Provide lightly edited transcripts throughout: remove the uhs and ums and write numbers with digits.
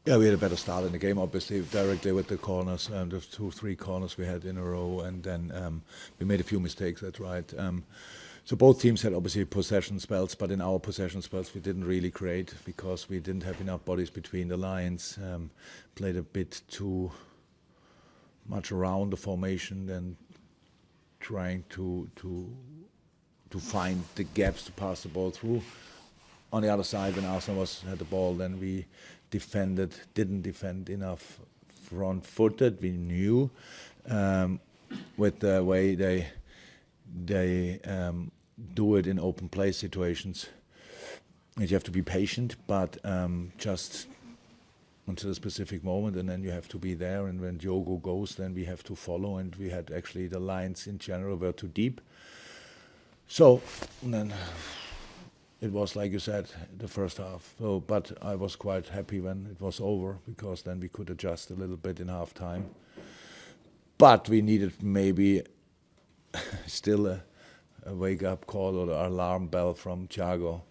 Yeah, we had a better start in the game, obviously, directly with the corners, the 2, 3 corners we had in a row, and then we made a few mistakes, that's right. So both teams had obviously possession spells, but in our possession spells we didn't really create because we didn't have enough bodies between the lines, played a bit too much around the formation than trying to find the gaps to pass the ball through. On the other side, when Arsenal had the ball, then we didn't defend enough front-footed. We knew with the way they do it in open play situations, that you have to be patient, but just until a specific moment, and then you have to be there. And when Diogo goes, then we have to follow. And we had actually the lines in general were too deep. So then it was like you said, the first half. So, but I was quite happy when it was over because then we could adjust a little bit in half time. But we needed maybe still a wake-up call or the alarm bell from Thiago,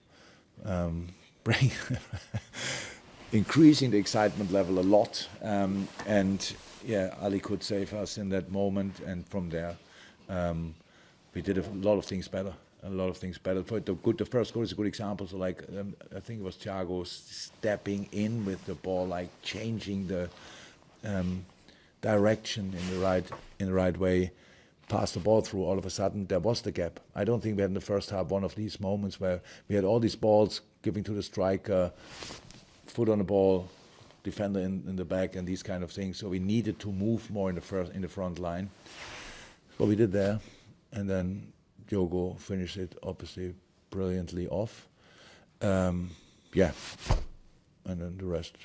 increasing the excitement level a lot. And yeah, Ali could save us in that moment, and from there we did a lot of things better. The first goal is a good example. So like I think it was Thiago stepping in with the ball, like changing the direction in the right way, pass the ball through. All of a sudden there was the gap. I don't think we had in the first half one of these moments where we had all these balls giving to the striker, foot on the ball, defender in the back, and these kind of things. So we needed to move more in the front line. What we did there, and then Diogo finished it obviously brilliantly off. Yeah, and then the rest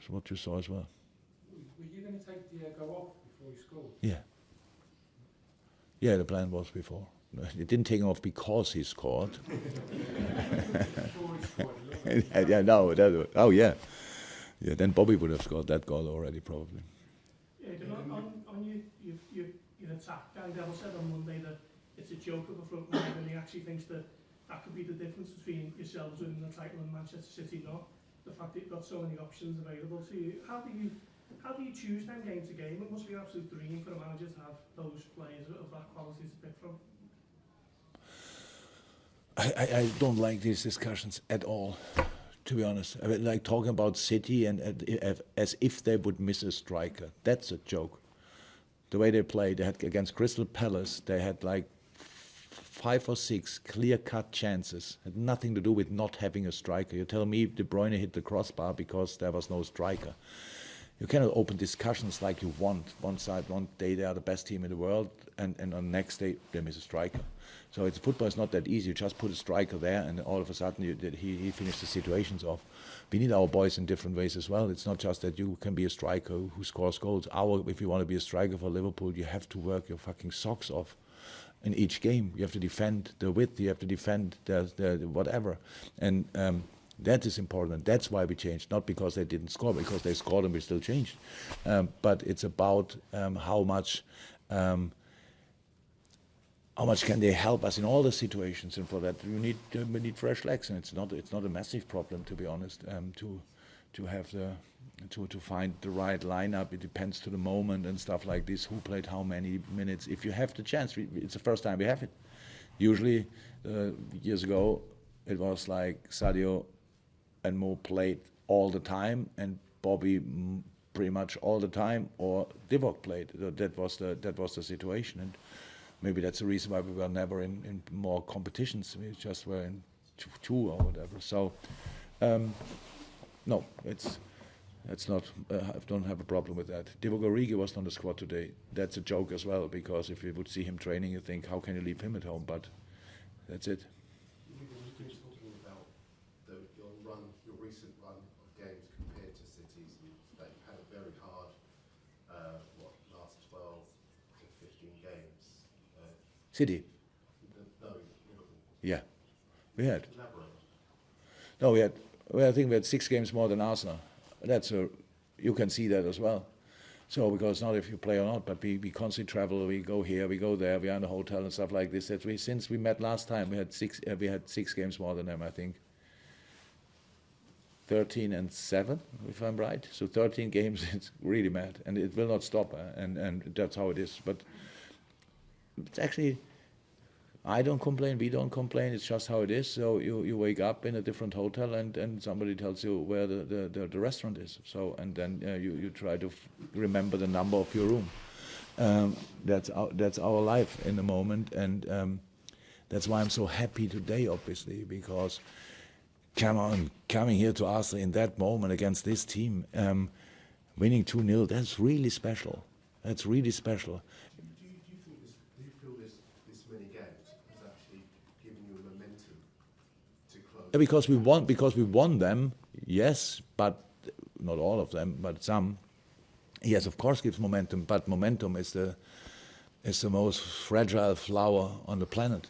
is what you saw as well. Were you going to take Diego off before you scored? Yeah. Yeah, the plan was before. It didn't take him off because he scored. Yeah, no, oh yeah. Yeah, then Bobby would have scored that goal already probably. Yeah, on your attack, Gary Devil said on Monday that it's a joke of a front line, and he actually thinks that could be the difference between yourselves winning the title and Manchester City not. The fact that you've got so many options available to you. How do you choose them game to game? It must be an absolute dream for a manager to have those players of that quality to pick from. I don't like these discussions at all, to be honest. I mean, like talking about City and as if they would miss a striker. That's a joke. The way they played, they had against Crystal Palace, they had like 5 or 6 clear-cut chances. Had nothing to do with not having a striker. You tell me De Bruyne hit the crossbar because there was no striker. You cannot open discussions like you want. One side, one day they are the best team in the world, and on the next day they miss a striker. So football is not that easy. You just put a striker there, and all of a sudden he finished the situations off. We need our boys in different ways as well. It's not just that you can be a striker who scores goals. If you want to be a striker for Liverpool, you have to work your fucking socks off in each game. You have to defend the width. You have to defend the whatever, and that is important. That's why we changed, not because they didn't score, because they scored and we still changed. But it's about how much can they help us in all the situations, and for that we need fresh legs, and it's not a massive problem, to be honest. To find the right lineup, it depends to the moment and stuff like this. Who played how many minutes? If you have the chance, it's the first time we have it. Usually, years ago, it was like Sadio and Mo played all the time, and Bobby pretty much all the time, or Divock played. That was the situation, and maybe that's the reason why we were never in more competitions. We just were in two or whatever. So, no, it's not. I don't have a problem with that. Divock Origi was on the squad today. That's a joke as well, because if you would see him training, you think, how can you leave him at home? But that's it. Your recent run of games compared to City's, that you've had a very hard, last 12 to 15 games. City. No, Liverpool. Yeah, we had. Elaborate. No, we had. Well, I think we had 6 games more than Arsenal. You can see that as well. So because not if you play or not, but we constantly travel. We go here, we go there. We are in a hotel and stuff like this. Since we met last time, we had 6 games more than them, I think. 13-7, if I'm right. So 13 games, it's really mad, and it will not stop, and that's how it is. But it's actually, I don't complain, we don't complain, it's just how it is. So you wake up in a different hotel, and somebody tells you where the restaurant is. So, and then you try to remember the number of your room. That's our life in the moment, and that's why I'm so happy today, obviously, because come on, coming here to Arsenal in that moment against this team, winning 2-0, that's really special. That's really special. Do you feel this many games has actually given you a momentum to close? Because we won them, yes, but not all of them, but some. Yes, of course, gives momentum, but momentum is the most fragile flower on the planet.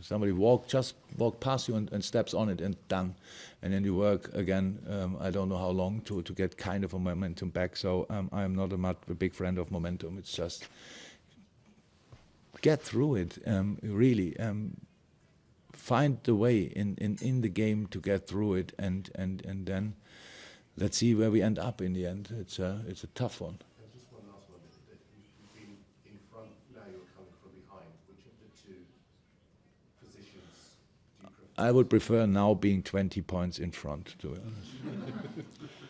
Somebody just walk past you and steps on it and done, and then you work again. I don't know how long to get kind of a momentum back. So I'm not a big friend of momentum. It's just get through it. Really, find the way in the game to get through it, and then let's see where we end up in the end. It's a tough one. And just one last one. You've been in front, now you're coming from behind. Which of the two positions do you prefer? I would prefer now being 20 points in front, to be honest.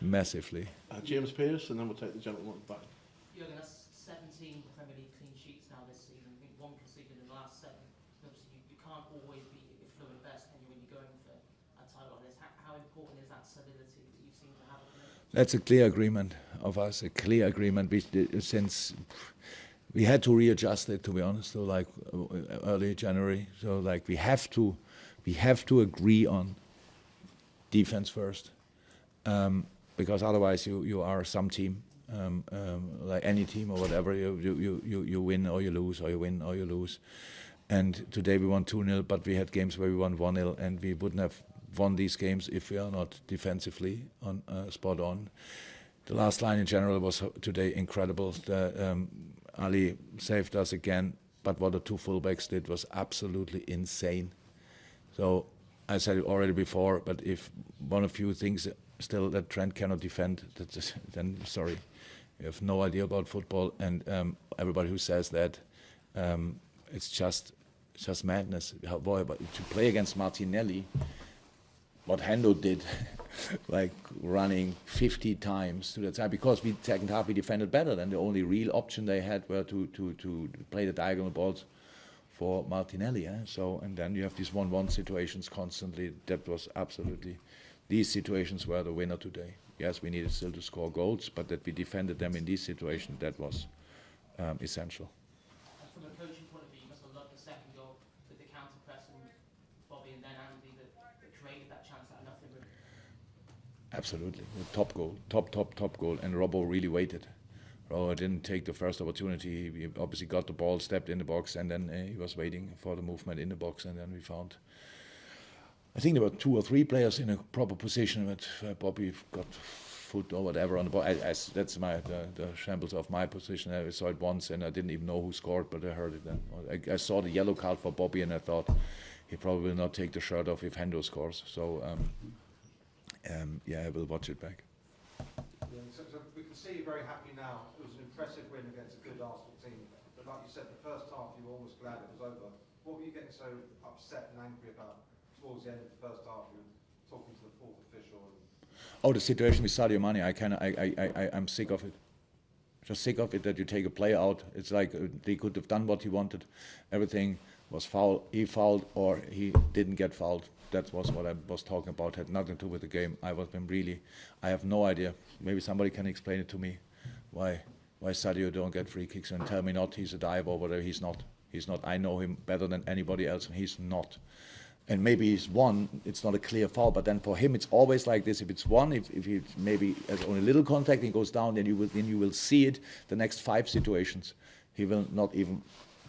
Massively. James Pearce, and then we'll take the gentleman back. Jurgen, that's 17 Premier League clean sheets now this season. I think one conceded in the last 7. Obviously, you can't always be your fluid best, can you, when you're going for a title like this? How important is that solidity that you seem to have at the moment? That's a clear agreement of us, a clear agreement. Since we had to readjust it, to be honest, so like early January. So like we have to agree on defense first, because otherwise you are some team, like any team or whatever. You win or you lose, or you win or you lose. And today we won 2-0, but we had games where we won 1-0, and we wouldn't have won these games if we are not defensively spot on. The last line in general was today incredible. Ali saved us again, but what the two fullbacks did was absolutely insane. So I said it already before, but if one of you thinks still that Trent cannot defend, then sorry, you have no idea about football. And everybody who says that, it's just madness. Boy, but to play against Martinelli, what Hendo did, like running 50 times to that side, because we second half we defended better than the only real option they had were to play the diagonal balls for Martinelli. So, and then you have these 1-1 situations constantly. That was absolutely, these situations were the winner today. Yes, we needed still to score goals, but that we defended them in these situations, that was essential. And from a coaching point of view, you must have loved the second goal with the counter press and Bobby and then Andy that created that chance out of nothing. Really. Absolutely, top goal, top goal, and Robbo really waited. Robbo didn't take the first opportunity. He obviously got the ball, stepped in the box, and then he was waiting for the movement in the box, and then we found, I think there were 2 or 3 players in a proper position, but Bobby got foot or whatever on the ball. That's the shambles of my position. I saw it once, and I didn't even know who scored, but I heard it then. I saw the yellow card for Bobby, and I thought he probably will not take the shirt off if Hendo scores. So, I will watch it back. Yeah, so we can see you're very happy now. It was an impressive win against a good Arsenal team. But like you said, the first half you were almost glad it was over. What were you getting so upset and angry about towards the end of the first half? You were talking to the fourth official. Oh, the situation with Sadio Mane, I'm sick of it. Just sick of it that you take a player out. It's like they could have done what he wanted. Everything was foul. He fouled or he didn't get fouled. That was what I was talking about. Had nothing to do with the game. I have no idea. Maybe somebody can explain it to me. Why Sadio don't get free kicks, and tell me not he's a diver or whatever. He's not. I know him better than anybody else, and he's not. And maybe he's one, it's not a clear foul, but then for him it's always like this. If it's one, if he maybe has only little contact and goes down, then you will see it. The next 5 situations, he will not even,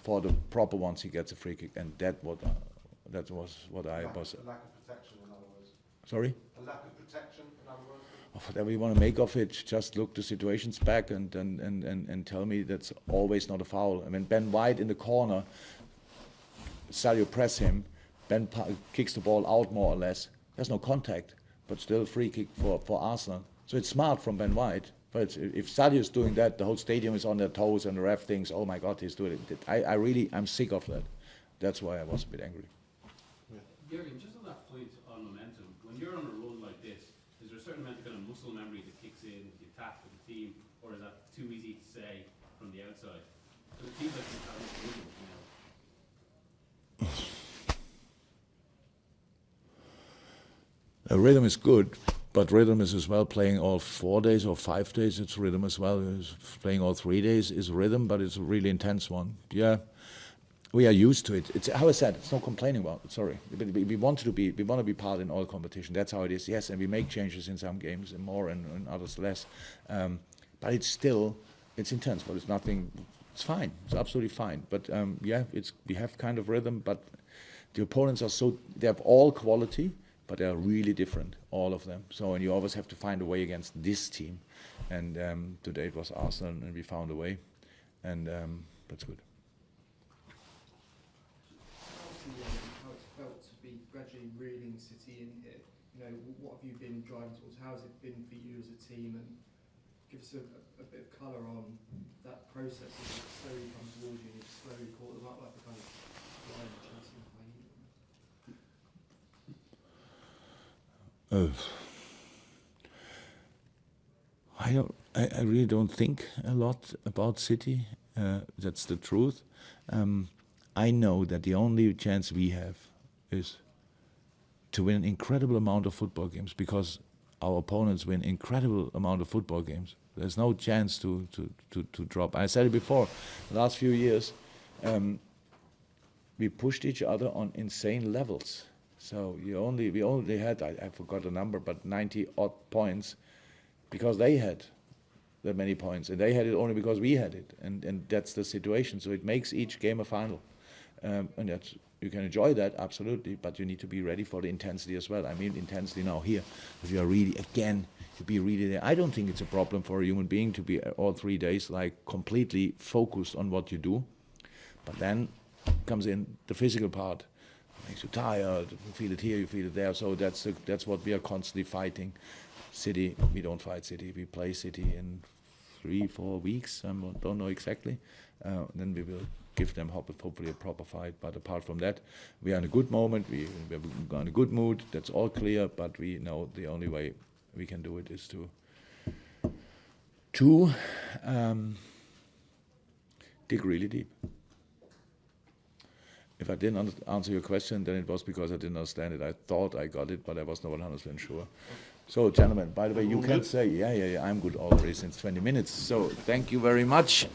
for the proper ones, he gets a free kick, and that was what I was. A lack of protection, in other words. Sorry? A lack of protection, in other words. Whatever you want to make of it, just look the situations back and tell me that's always not a foul. I mean, Ben White in the corner, Sadio press him. Ben kicks the ball out more or less. There's no contact. but still free kick for Arsenal. So it's smart from Ben White. But if Sadio's doing that, the whole stadium is on their toes, and the ref thinks, "Oh my God, he's doing it." I'm sick of that. That's why I was a bit angry. Jurgen, just on that point on momentum, when you're on a run like this, is there a certain amount of kind of muscle memory that kicks in, you tap for the team, or is that too easy to say from the outside? So it seems like you've had much rhythm, Rhythm is good, but rhythm is as well playing all 4 days or 5 days. It's rhythm as well. Playing all 3 days is rhythm, but it's a really intense one. Yeah, we are used to it. It's how I said. It's no complaining about it. Sorry, we want to be part in all competition. That's how it is. Yes, and we make changes in some games and more, and others less. But it's intense. But it's nothing. It's fine. It's absolutely fine. But yeah, we have kind of rhythm, but the opponents are they have all quality, but they are really different, all of them. So, and you always have to find a way against this team. And today it was Arsenal, and we found a way, and that's good. How it's felt to be gradually reeling City in here. You know, what have you been driving towards? How has it been for you as a team? And give us a bit of colour on that process as it slowly comes towards you and you've slowly caught them up like the kind of lion chasing a hyena. I really don't think a lot about City. That's the truth. I know that the only chance we have is to win an incredible amount of football games, because our opponents win incredible amount of football games. There's no chance to drop. I said it before. The last few years, we pushed each other on insane levels. So we only had, I forgot the number, but 90 odd points, because they had that many points, and they had it only because we had it, and that's the situation. So it makes each game a final, and that's, you can enjoy that absolutely, but you need to be ready for the intensity as well. I mean intensity now here, if you are really to be really there. I don't think it's a problem for a human being to be all 3 days like completely focused on what you do, but then comes in the physical part. Makes you tired. You feel it here, you feel it there. So that's what we are constantly fighting. City, we don't fight City. We play City in 3-4 weeks. I don't know exactly. Then we will give them hopefully a proper fight. But apart from that, we are in a good moment. We're in a good mood. That's all clear. But we know the only way we can do it is to dig really deep. If I didn't answer your question, then it was because I didn't understand it. I thought I got it, but I was not 100% sure. So, gentlemen, by the way, you can say, yeah, I'm good already since 20 minutes. So, thank you very much.